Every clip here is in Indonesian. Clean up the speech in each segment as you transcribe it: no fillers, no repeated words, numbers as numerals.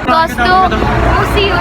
goes to museum.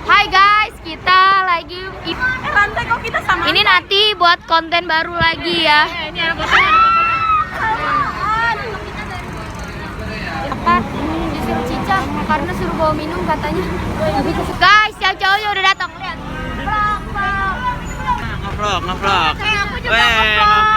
Hai guys, kita lagi ini nanti buat konten baru lagi ya. Ini apa? Disuruh Cica karena suruh bawa minum katanya. Guys, yang cowoknya udah datang, lihat. Ngevlog. Aku juga ngevlog.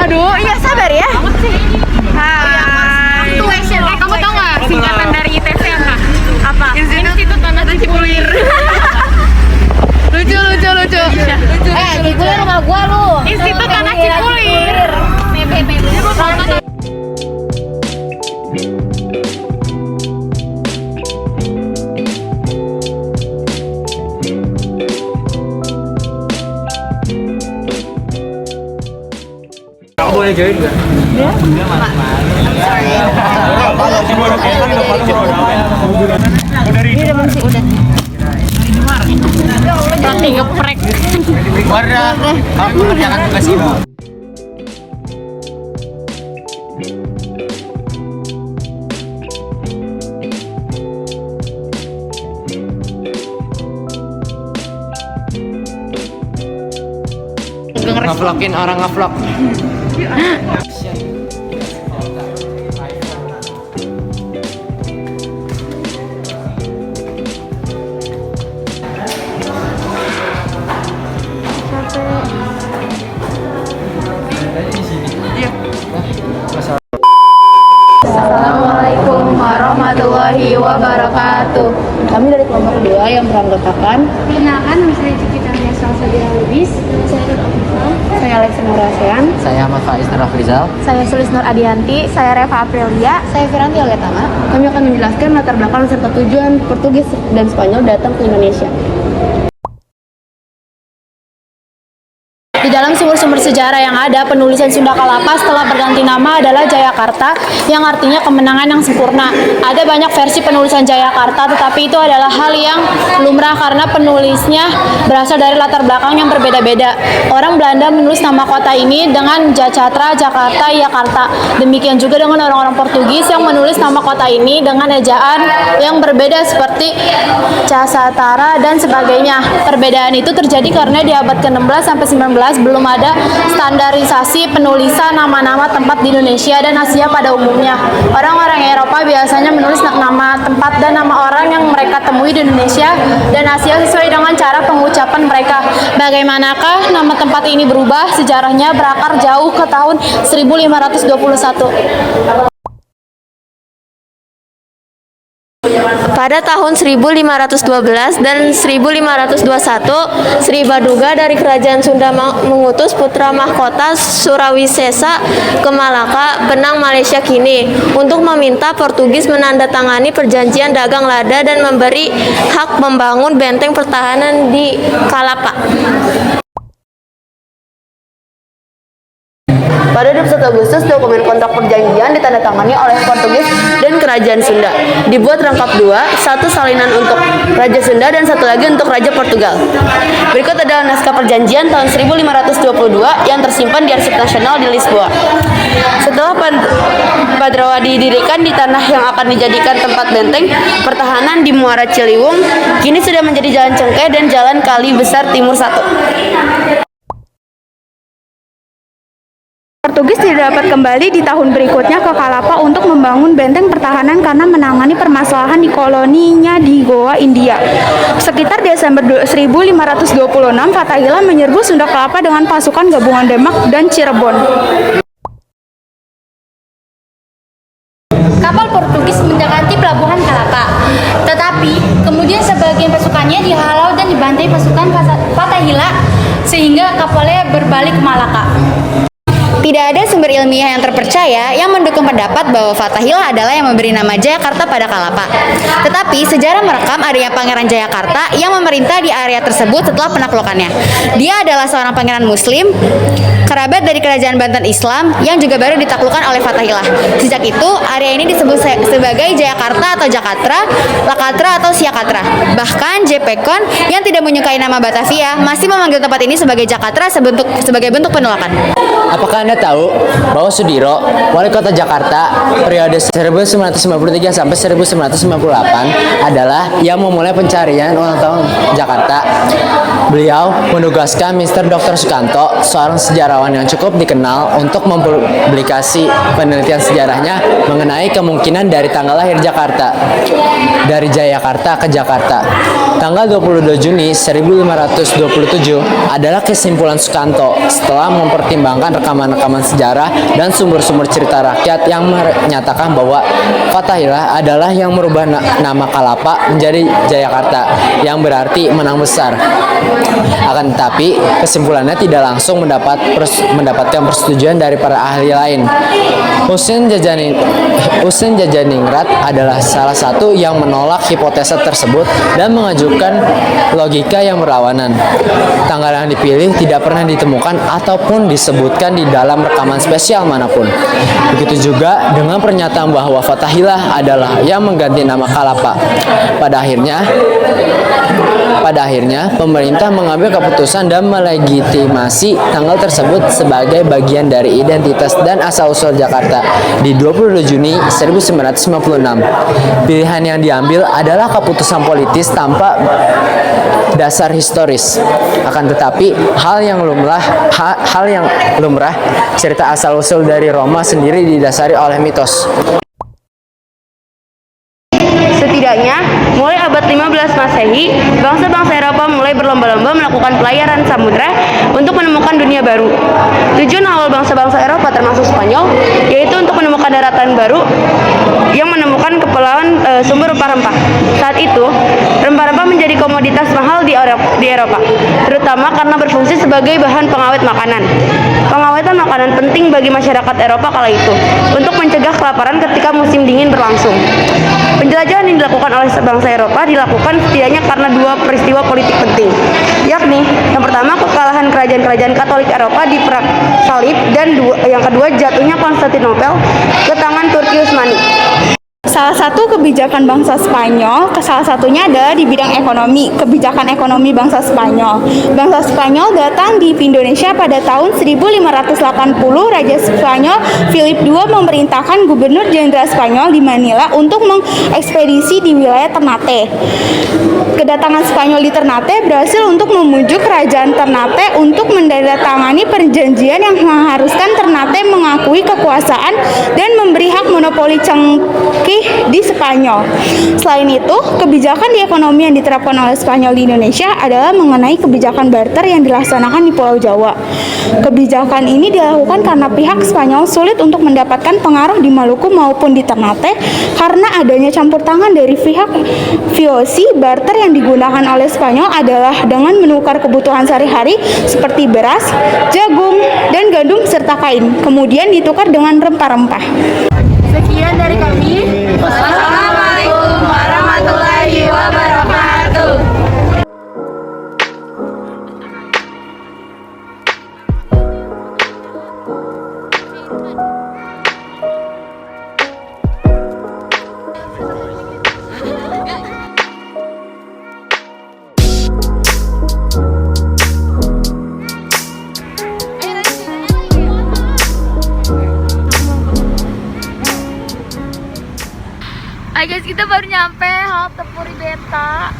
Aduh, iya sabar ya. Hai. Kamu tahu nggak singkatan dari ITC apa? Institut Tanah Cipulir. Lucu. Cipulir rumah gua lu. Institut Tanah Cipulir. Boleh join nggak? Ya. Roti geprek. Warna, kamu mengerjakan tugas ibu. Ngevlogin orang ngevlog. Assalamualaikum warahmatullahi wabarakatuh. Kami dari kelompok kedua yang beranggotakan. Perkenalkan, nama saya Cikita Sabira Lubis. Saya Nur Afrizal. Saya Alexis Nurasean. Saya Ahmad Faiz Nur Afrizal. Saya Sulis Nur Adianti. Saya Reva Aprilia. Saya Firanti Oletama. Kami akan menjelaskan latar belakang serta tujuan Portugis dan Spanyol datang ke Indonesia. Di dalam sumber-sumber sejarah yang ada, penulisan Sunda Kalapa setelah berganti nama adalah Jayakarta, yang artinya kemenangan yang sempurna. Ada banyak versi penulisan Jayakarta, tetapi itu adalah hal yang lumrah karena penulisnya berasal dari latar belakang yang berbeda-beda. Orang Belanda menulis nama kota ini dengan Jacatra, Jakarta, Yakarta. Demikian juga dengan orang-orang Portugis yang menulis nama kota ini dengan ejaan yang berbeda seperti Casatara dan sebagainya. Perbedaan itu terjadi karena di abad ke-16 sampai 19 belum belum ada standarisasi penulisan nama-nama tempat di Indonesia dan Asia pada umumnya. Orang-orang Eropa biasanya menulis nama tempat dan nama orang yang mereka temui di Indonesia dan Asia sesuai dengan cara pengucapan mereka. Bagaimanakah nama tempat ini berubah? Sejarahnya berakar jauh ke tahun 1521. Pada tahun 1512 dan 1521, Sri Baduga dari Kerajaan Sunda mengutus putra mahkota Surawisesa ke Malaka, Penang, Malaysia kini, untuk meminta Portugis menandatangani perjanjian dagang lada dan memberi hak membangun benteng pertahanan di Kalapa. Pada 21 Agustus, dokumen kontrak perjanjian ditandatangani oleh Portugis dan Kerajaan Sunda. Dibuat rangkap dua, satu salinan untuk Raja Sunda dan satu lagi untuk Raja Portugal. Berikut adalah naskah perjanjian tahun 1522 yang tersimpan di Arsip Nasional di Lisboa. Setelah Padrawa didirikan di tanah yang akan dijadikan tempat benteng pertahanan di Muara Ciliwung, kini sudah menjadi Jalan Cengkeh dan Jalan Kali Besar Timur 1. Portugis tidak dapat kembali di tahun berikutnya ke Kalapa untuk membangun benteng pertahanan karena menangani permasalahan di koloninya di Goa, India. Sekitar Desember 1526, Fathahillah menyerbu Sunda Kelapa dengan pasukan gabungan Demak dan Cirebon. Kapal Portugis mendekati pelabuhan Kalapa, tetapi kemudian sebagian pasukannya dihalau dan dibantai pasukan Fathahillah sehingga kapalnya berbalik ke Malaka. Tidak ada sumber ilmiah yang terpercaya yang mendukung pendapat bahwa Fathahillah adalah yang memberi nama Jayakarta pada Kalapa. Tetapi sejarah merekam adanya Pangeran Jayakarta yang memerintah di area tersebut setelah penaklukannya. Dia adalah seorang pangeran Muslim, kerabat dari kerajaan Banten Islam yang juga baru ditaklukkan oleh Fathahillah. Sejak itu, area ini disebut sebagai Jayakarta atau Jakatra, Lakatra atau Siakatra. Bahkan JP Kon yang tidak menyukai nama Batavia masih memanggil tempat ini sebagai Jakatra sebagai bentuk penolakan. Apakah Anda tahu bahwa Sudiro, wali kota Jakarta periode 1953 sampai 1958 adalah yang memulai pencarian ulang tahun Jakarta? Beliau menugaskan Mr. Dr. Sukanto, seorang sejarawan yang cukup dikenal, untuk mempublikasi penelitian sejarahnya mengenai kemungkinan dari tanggal lahir Jakarta dari Jayakarta ke Jakarta. Tanggal 22 Juni 1527 adalah kesimpulan Sukanto setelah mempertimbangkan rekaman-rekaman sejarah dan sumber-sumber cerita rakyat yang menyatakan bahwa Fathahillah adalah yang merubah nama Kalapa menjadi Jayakarta, yang berarti menang besar. Akan tetapi, kesimpulannya tidak langsung mendapatkan persetujuan dari para ahli lain. Husein Jajaningrat adalah salah satu yang menolak hipotesa tersebut dan mengajukan logika yang berlawanan. Tanggal yang dipilih tidak pernah ditemukan ataupun disebutkan di dalam rekaman spesial manapun. Begitu juga dengan pernyataan bahwa Fathahillah adalah yang mengganti nama Kalapa. Pada akhirnya, pemerintah mengambil keputusan dan melegitimasi tanggal tersebut sebagai bagian dari identitas dan asal-usul Jakarta di 22 Juni 1956. Pilihan yang diambil adalah keputusan politis tanpa dasar historis. Akan tetapi, hal yang lumrah, cerita asal-usul dari Roma sendiri didasari oleh mitos. Setidaknya, mulai abad 15 Masehi, bangsa-bangsa Eropa mulai berlomba-lomba melakukan pelayaran samudera untuk menemukan dunia baru. Tujuan awal bangsa-bangsa Eropa termasuk Spanyol, yaitu untuk menemukan daratan baru yang menemukan kepulauan sumber rempah-rempah. Saat itu, rempah-rempah menjadi komoditas mahal di Eropa, terutama karena berfungsi sebagai bahan pengawet makanan. Pengawetan makanan penting bagi masyarakat Eropa kala itu, untuk mencegah kelaparan ketika musim dingin berlangsung. Penjelajahan yang dilakukan oleh bangsa Eropa dilakukan setidaknya karena dua peristiwa politik penting, yakni yang pertama kekalahan kerajaan-kerajaan Katolik Eropa di Perang Salib dan yang kedua jatuhnya Konstantinopel ke tangan Turki Utsmani. Salah satu kebijakan bangsa Spanyol, salah satunya adalah di bidang ekonomi, kebijakan ekonomi bangsa Spanyol. Bangsa Spanyol datang di Indonesia pada tahun 1580. Raja Spanyol Philip II memerintahkan Gubernur Jenderal Spanyol di Manila untuk mengekspedisi di wilayah Ternate. Kedatangan Spanyol di Ternate berhasil untuk memujuk kerajaan Ternate untuk menandatangani perjanjian yang mengharuskan Ternate mengakui kekuasaan dan memberi hak monopoli cengkeh di Spanyol. Selain itu, kebijakan di ekonomi yang diterapkan oleh Spanyol di Indonesia adalah mengenai kebijakan barter yang dilaksanakan di Pulau Jawa. Kebijakan ini dilakukan karena pihak Spanyol sulit untuk mendapatkan pengaruh di Maluku maupun di Ternate karena adanya campur tangan dari pihak VOC. Barter yang digunakan oleh Spanyol adalah dengan menukar kebutuhan sehari-hari seperti beras, jagung, dan gandum serta kain, kemudian ditukar dengan rempah-rempah. Sekian dari kami. Wassalamualaikum warahmatullahi wabarakatuh. Hai guys, kita baru nyampe halte Puri Beta.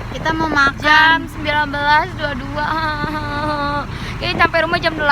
Kita mau makan. Jam 19.22. Kita sampai rumah jam 8.